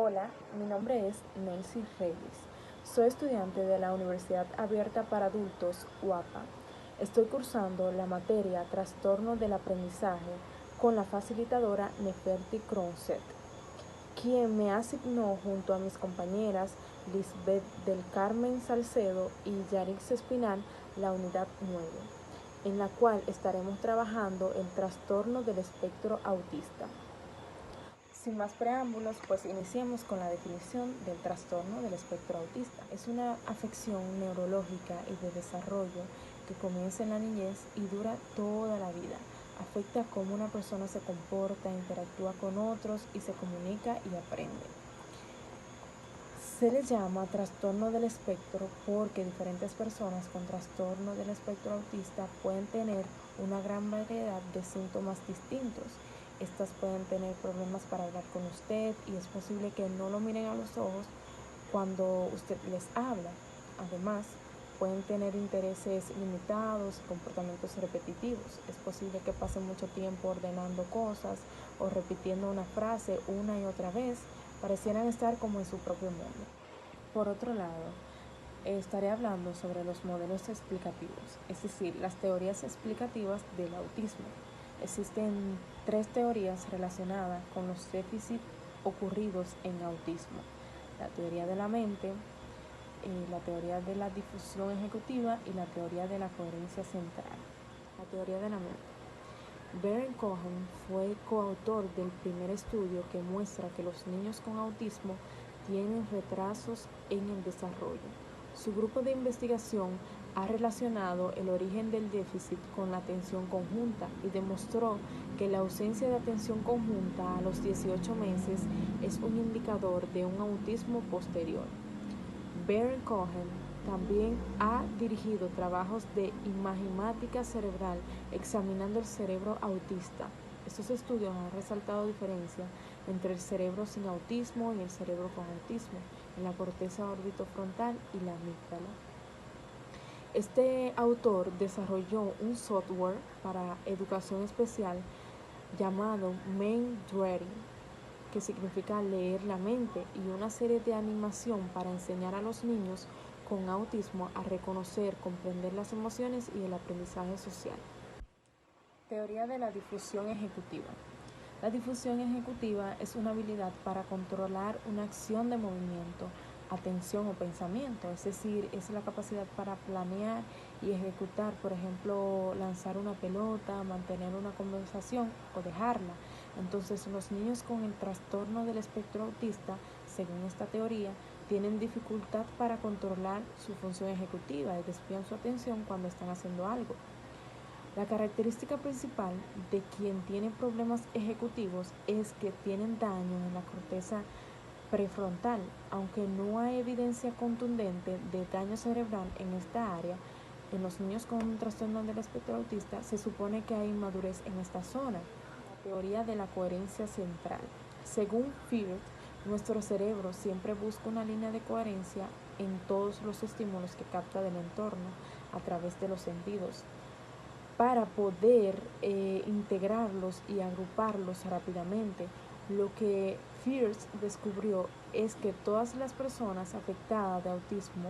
Hola, mi nombre es Nelcy Reyes. Soy estudiante de la Universidad Abierta para Adultos, UAPA. Estoy cursando la materia Trastorno del Aprendizaje con la facilitadora Neferti Cronset, quien me asignó junto a mis compañeras Lisbeth del Carmen Salcedo y Yarix Espinal la unidad 9, en la cual estaremos trabajando el trastorno del espectro autista. Sin más preámbulos, pues iniciemos con la definición del trastorno del espectro autista. Es una afección neurológica y de desarrollo que comienza en la niñez y dura toda la vida. Afecta cómo una persona se comporta, interactúa con otros y se comunica y aprende. Se le llama trastorno del espectro porque diferentes personas con trastorno del espectro autista pueden tener una gran variedad de síntomas distintos. Estas pueden tener problemas para hablar con usted y es posible que no lo miren a los ojos cuando usted les habla. Además, pueden tener intereses limitados y comportamientos repetitivos. Es posible que pasen mucho tiempo ordenando cosas o repitiendo una frase una y otra vez. Parecieran estar como en su propio mundo. Por otro lado, estaré hablando sobre los modelos explicativos, es decir, las teorías explicativas del autismo. Existen 3 teorías relacionadas con los déficits ocurridos en autismo: la teoría de la mente, la teoría de la difusión ejecutiva y la teoría de la coherencia central. La teoría de la mente. Baron Cohen fue coautor del primer estudio que muestra que los niños con autismo tienen retrasos en el desarrollo. Su grupo de investigación ha relacionado el origen del déficit con la atención conjunta y demostró que la ausencia de atención conjunta a los 18 meses es un indicador de un autismo posterior. Baron Cohen también ha dirigido trabajos de imaginática cerebral examinando el cerebro autista. Estos estudios han resaltado diferencia entre el cerebro sin autismo y el cerebro con autismo, en la corteza orbitofrontal y la amígdala. Este autor desarrolló un software para educación especial llamado Mind Reading, que significa leer la mente, y una serie de animación para enseñar a los niños con autismo a reconocer, comprender las emociones y el aprendizaje social. Teoría de la difusión ejecutiva. La difusión ejecutiva es una habilidad para controlar una acción de movimiento, atención o pensamiento, es decir, es la capacidad para planear y ejecutar, por ejemplo, lanzar una pelota, mantener una conversación o dejarla. Entonces, los niños con el trastorno del espectro autista, según esta teoría, tienen dificultad para controlar su función ejecutiva y desvían su atención cuando están haciendo algo. La característica principal de quien tiene problemas ejecutivos es que tienen daño en la corteza prefrontal. Aunque no hay evidencia contundente de daño cerebral en esta área, en los niños con un trastorno del espectro autista se supone que hay inmadurez en esta zona. La teoría de la coherencia central. Según Freud, nuestro cerebro siempre busca una línea de coherencia en todos los estímulos que capta del entorno a través de los sentidos, para poder integrarlos y agruparlos rápidamente. Lo que Fierce descubrió es que todas las personas afectadas de autismo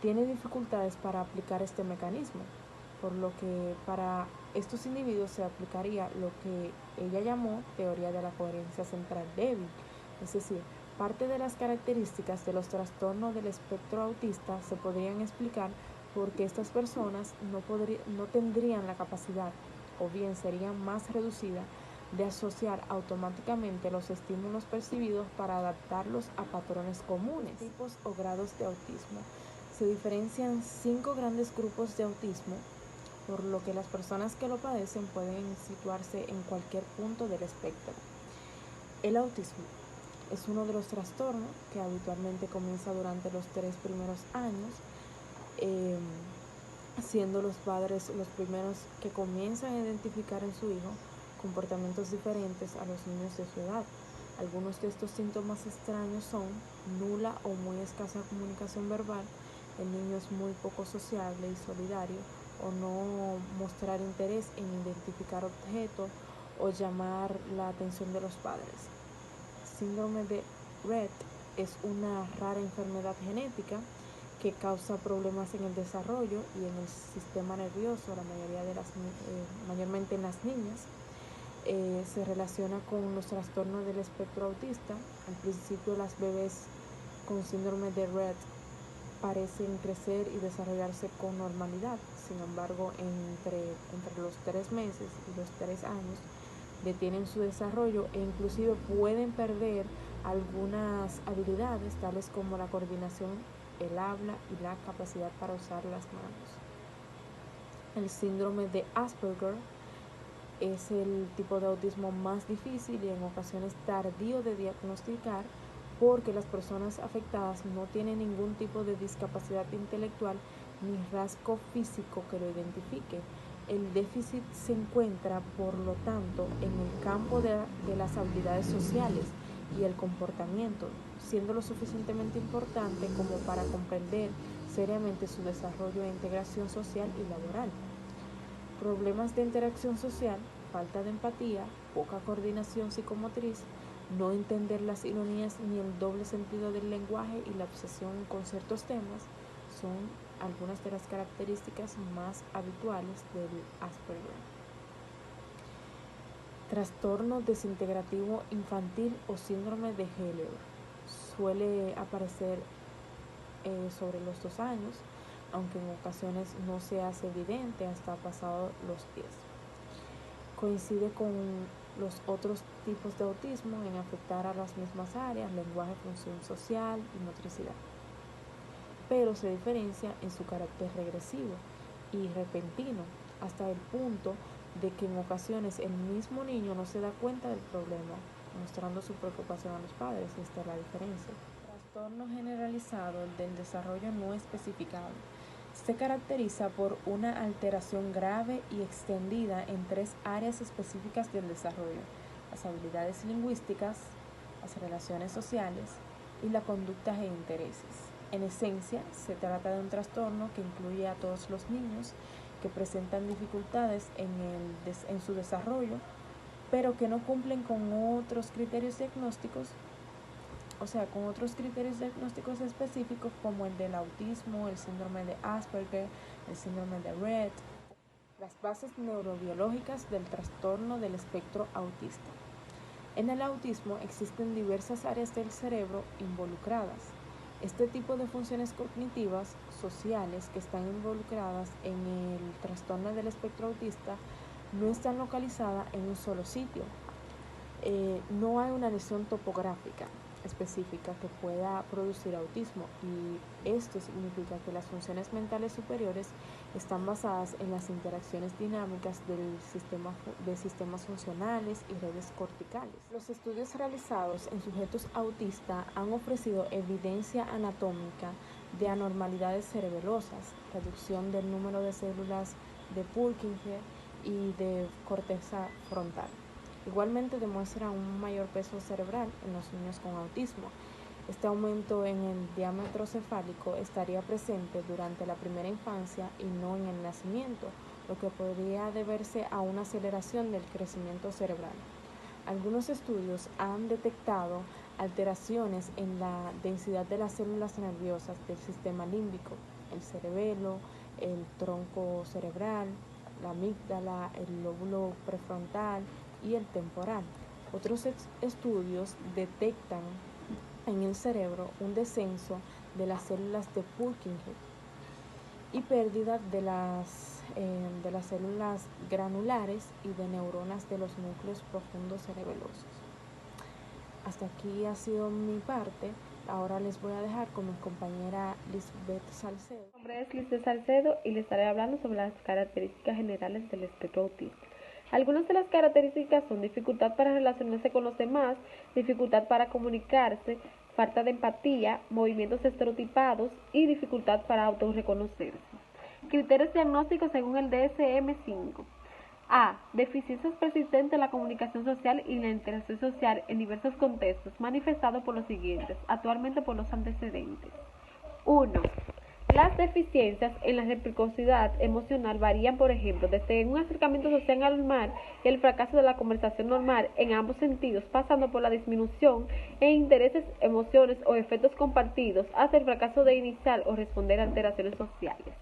tienen dificultades para aplicar este mecanismo, por lo que para estos individuos se aplicaría lo que ella llamó teoría de la coherencia central débil. Es decir, parte de las características de los trastornos del espectro autista se podrían explicar porque estas personas no tendrían la capacidad, o bien serían más reducidas, de asociar automáticamente los estímulos percibidos para adaptarlos a patrones comunes. Tipos o grados de autismo. Se diferencian 5 grandes grupos de autismo, por lo que las personas que lo padecen pueden situarse en cualquier punto del espectro. El autismo es uno de los trastornos que habitualmente comienza durante los 3 primeros años, siendo los padres los primeros que comienzan a identificar en su hijo comportamientos diferentes a los niños de su edad. Algunos de estos síntomas extraños son nula o muy escasa comunicación verbal, el niño es muy poco sociable y solidario, o no mostrar interés en identificar objetos o llamar la atención de los padres. Síndrome de Rett es una rara enfermedad genética que causa problemas en el desarrollo y en el sistema nervioso, mayormente en las niñas. Se relaciona con los trastornos del espectro autista. Al principio las bebés con síndrome de Rett parecen crecer y desarrollarse con normalidad. Sin embargo, entre los 3 meses y los 3 años detienen su desarrollo e inclusive pueden perder algunas habilidades tales como la coordinación, el habla y la capacidad para usar las manos. El síndrome de Asperger es el tipo de autismo más difícil y en ocasiones tardío de diagnosticar porque las personas afectadas no tienen ningún tipo de discapacidad intelectual ni rasgo físico que lo identifique. El déficit se encuentra, por lo tanto, en el campo de las habilidades sociales y el comportamiento, siendo lo suficientemente importante como para comprender seriamente su desarrollo e integración social y laboral. Problemas de interacción social, falta de empatía, poca coordinación psicomotriz, no entender las ironías ni el doble sentido del lenguaje y la obsesión con ciertos temas son algunas de las características más habituales del Asperger. Trastorno desintegrativo infantil o síndrome de Heller suele aparecer sobre los 2 años, aunque en ocasiones no se hace evidente hasta pasados los 10. Coincide con los otros tipos de autismo en afectar a las mismas áreas, lenguaje, función social y motricidad, pero se diferencia en su carácter regresivo y repentino, hasta el punto de que en ocasiones el mismo niño no se da cuenta del problema, mostrando su preocupación a los padres. Esta es la diferencia. Trastorno generalizado del desarrollo no especificado. Se caracteriza por una alteración grave y extendida en 3 áreas específicas del desarrollo: las habilidades lingüísticas, las relaciones sociales y la conducta e intereses. En esencia, se trata de un trastorno que incluye a todos los niños que presentan dificultades en su desarrollo, pero que no cumplen con otros criterios diagnósticos, específicos como el del autismo, el síndrome de Asperger, el síndrome de Rett. Las bases neurobiológicas del trastorno del espectro autista. En el autismo existen diversas áreas del cerebro involucradas. Este tipo de funciones cognitivas, sociales que están involucradas en el trastorno del espectro autista no están localizadas en un solo sitio. No hay una lesión topográfica específica que pueda producir autismo, y esto significa que las funciones mentales superiores están basadas en las interacciones dinámicas de sistemas funcionales y redes corticales. Los estudios realizados en sujetos autistas han ofrecido evidencia anatómica de anormalidades cerebelosas, reducción del número de células de Purkinje y de corteza frontal. Igualmente demuestra un mayor peso cerebral en los niños con autismo. Este aumento en el diámetro cefálico estaría presente durante la primera infancia y no en el nacimiento, lo que podría deberse a una aceleración del crecimiento cerebral. Algunos estudios han detectado alteraciones en la densidad de las células nerviosas del sistema límbico, el cerebelo, el tronco cerebral, la amígdala, el lóbulo prefrontal y el temporal. Otros estudios detectan en el cerebro un descenso de las células de Purkinje y pérdida de las células granulares y de neuronas de los núcleos profundos cerebelosos. Hasta aquí ha sido mi parte. Ahora les voy a dejar con mi compañera Lisbeth Salcedo. Mi nombre es Lisbeth Salcedo y les estaré hablando sobre las características generales del espectro autista. Algunas de las características son dificultad para relacionarse con los demás, dificultad para comunicarse, falta de empatía, movimientos estereotipados y dificultad para autorreconocerse. Criterios diagnósticos según el DSM-5. A. Deficiencias persistentes en la comunicación social y la interacción social en diversos contextos, manifestado por los siguientes, actualmente por los antecedentes. 1. Las deficiencias en la reciprocidad emocional varían, por ejemplo, desde un acercamiento social normal y el fracaso de la conversación normal en ambos sentidos, pasando por la disminución en intereses, emociones o efectos compartidos, hasta el fracaso de iniciar o responder a alteraciones sociales.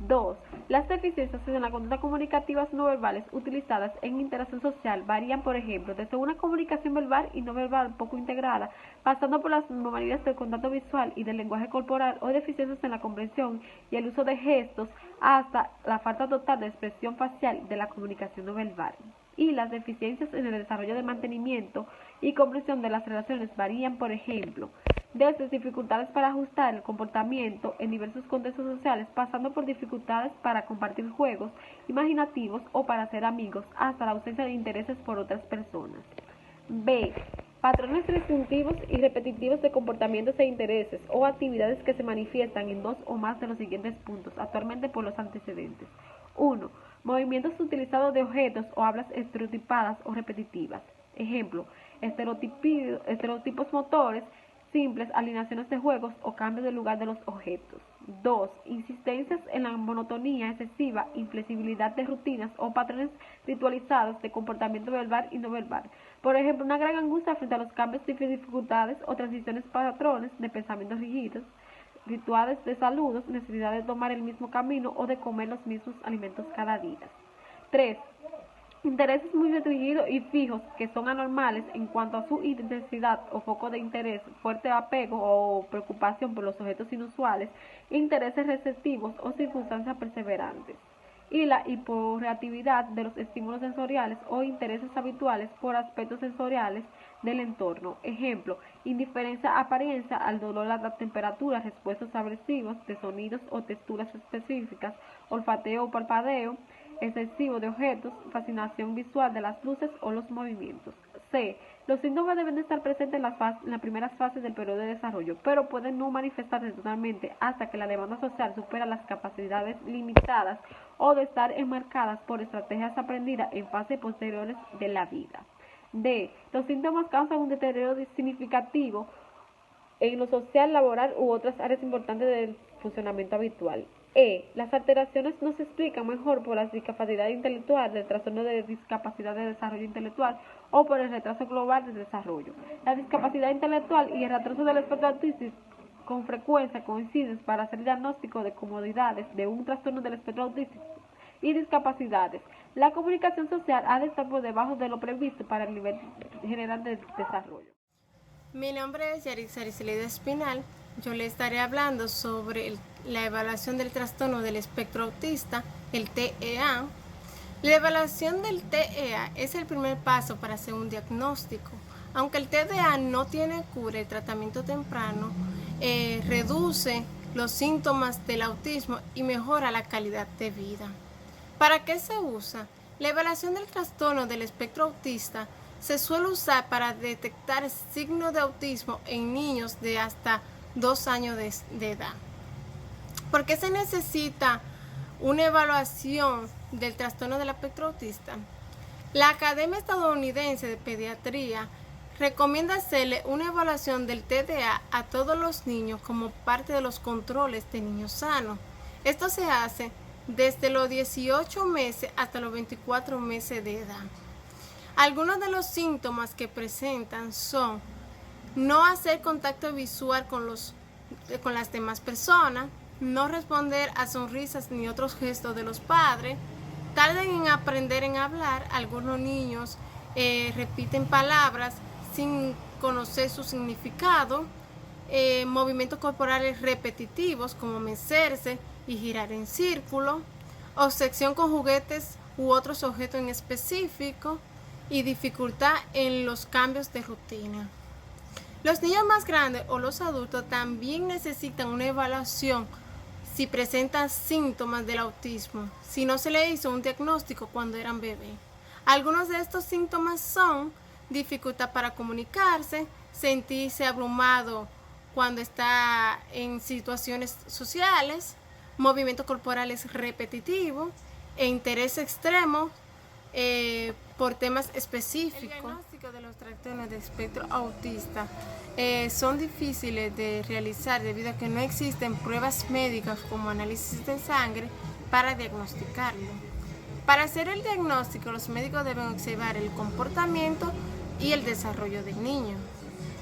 2. Las deficiencias en las conductas comunicativas no verbales utilizadas en interacción social varían, por ejemplo, desde una comunicación verbal y no verbal poco integrada, pasando por las anomalías del contacto visual y del lenguaje corporal o deficiencias en la comprensión y el uso de gestos, hasta la falta total de expresión facial de la comunicación no verbal. Y las deficiencias en el desarrollo de mantenimiento y comprensión de las relaciones varían, por ejemplo, desde dificultades para ajustar el comportamiento en diversos contextos sociales, pasando por dificultades para compartir juegos imaginativos o para ser amigos, hasta la ausencia de intereses por otras personas. B. Patrones distintivos y repetitivos de comportamientos e intereses o actividades que se manifiestan en dos o más de los siguientes puntos, actualmente por los antecedentes. 1. Movimientos utilizados de objetos o hablas estereotipadas o repetitivas. Ejemplo, estereotipos motores simples, alineaciones de juegos o cambios de lugar de los objetos. 2. Insistencias en la monotonía excesiva, inflexibilidad de rutinas o patrones ritualizados de comportamiento verbal y no verbal. Por ejemplo, una gran angustia frente a los cambios y dificultades o transiciones, patrones de pensamientos rígidos, rituales de saludos, necesidad de tomar el mismo camino o de comer los mismos alimentos cada día. 3. Intereses muy restringidos y fijos que son anormales en cuanto a su intensidad o foco de interés, fuerte apego o preocupación por los objetos inusuales, intereses receptivos o circunstancias perseverantes. Y la hiporreactividad de los estímulos sensoriales o intereses habituales por aspectos sensoriales del entorno. Ejemplo, indiferencia apariencia al dolor, a la temperatura, respuestas agresivas de sonidos o texturas específicas, olfateo o palpadeo excesivo de objetos, fascinación visual de las luces o los movimientos. C. Los síntomas deben de estar presentes en las primeras fases del periodo de desarrollo, pero pueden no manifestarse totalmente hasta que la demanda social supera las capacidades limitadas o de estar enmarcadas por estrategias aprendidas en fases posteriores de la vida. D. Los síntomas causan un deterioro significativo en lo social, laboral u otras áreas importantes del funcionamiento habitual. Las alteraciones no se explican mejor por la discapacidad intelectual, del trastorno de discapacidad de desarrollo intelectual o por el retraso global del desarrollo. La discapacidad intelectual y el retraso del espectro autístico con frecuencia coinciden para hacer diagnóstico de comodidades de un trastorno del espectro autístico y discapacidades. La comunicación social ha de estar por debajo de lo previsto para el nivel general de desarrollo. Mi nombre es Yarixa Ariceleida Espinal. Yo le estaré hablando sobre la evaluación del trastorno del espectro autista, el TEA. La evaluación del TEA es el primer paso para hacer un diagnóstico. Aunque el TEA no tiene cura, el tratamiento temprano reduce los síntomas del autismo y mejora la calidad de vida. ¿Para qué se usa? La evaluación del trastorno del espectro autista se suele usar para detectar signos de autismo en niños de hasta 2 años de edad. ¿Por qué se necesita una evaluación del trastorno del espectro autista? La Academia Estadounidense de Pediatría recomienda hacerle una evaluación del TDA a todos los niños como parte de los controles de niños sanos. Esto se hace desde los 18 meses hasta los 24 meses de edad. Algunos de los síntomas que presentan son no hacer contacto visual con las demás personas, no responder a sonrisas ni otros gestos de los padres, tardan en aprender en hablar, algunos niños repiten palabras sin conocer su significado, movimientos corporales repetitivos como mecerse y girar en círculo, obsesión con juguetes u otros objetos en específico y dificultad en los cambios de rutina. Los niños más grandes o los adultos también necesitan una evaluación si presentan síntomas del autismo, si no se le hizo un diagnóstico cuando eran bebés. Algunos de estos síntomas son dificultad para comunicarse, sentirse abrumado cuando está en situaciones sociales, movimientos corporales repetitivos e interés extremo por temas específicos. El diagnóstico de los trastornos de espectro autista son difíciles de realizar debido a que no existen pruebas médicas como análisis de sangre para diagnosticarlo. Para hacer el diagnóstico, los médicos deben observar el comportamiento y el desarrollo del niño.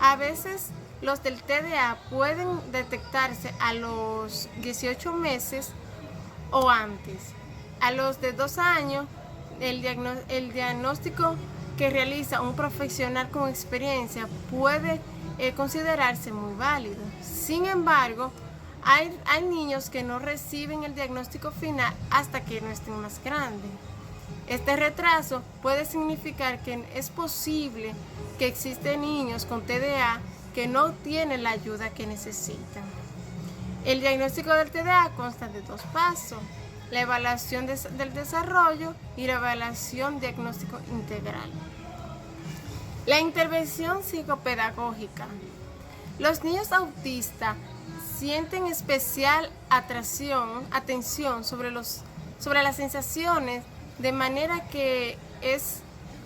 A veces los del TDA pueden detectarse a los 18 meses o antes. A los de 2 años, el diagnóstico que realiza un profesional con experiencia puede considerarse muy válido. Sin embargo, hay niños que no reciben el diagnóstico final hasta que no estén más grandes. Este retraso puede significar que es posible que existen niños con TDA que no tienen la ayuda que necesitan. El diagnóstico del TDA consta de 2 pasos: la evaluación del desarrollo y la evaluación diagnóstico integral. La intervención psicopedagógica. Los niños autistas sienten especial atención sobre las sensaciones, de manera que es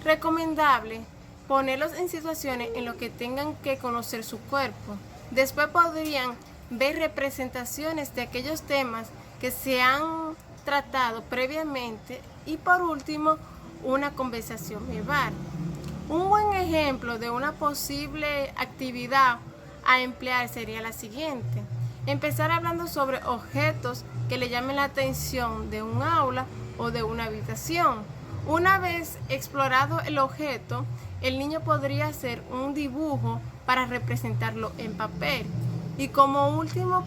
recomendable ponerlos en situaciones en las que tengan que conocer su cuerpo. Después podrían ver representaciones de aquellos temas que se han tratado previamente y por último una conversación verbal. Un buen ejemplo de una posible actividad a emplear sería la siguiente: empezar hablando sobre objetos que le llamen la atención de un aula o de una habitación. Una vez explorado el objeto, el niño podría hacer un dibujo para representarlo en papel y como último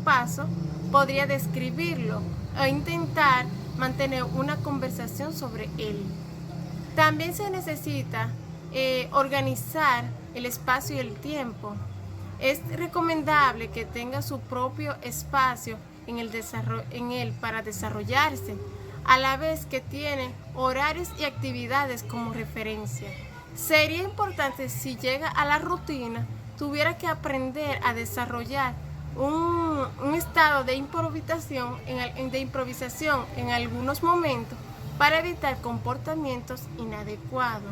paso podría describirlo e intentar mantener una conversación sobre él. También se necesita organizar el espacio y el tiempo. Es recomendable que tenga su propio espacio en él para desarrollarse, a la vez que tiene horarios y actividades como referencia. Sería importante, si llega a la rutina, tuviera que aprender a desarrollar un estado de improvisación en algunos momentos para evitar comportamientos inadecuados.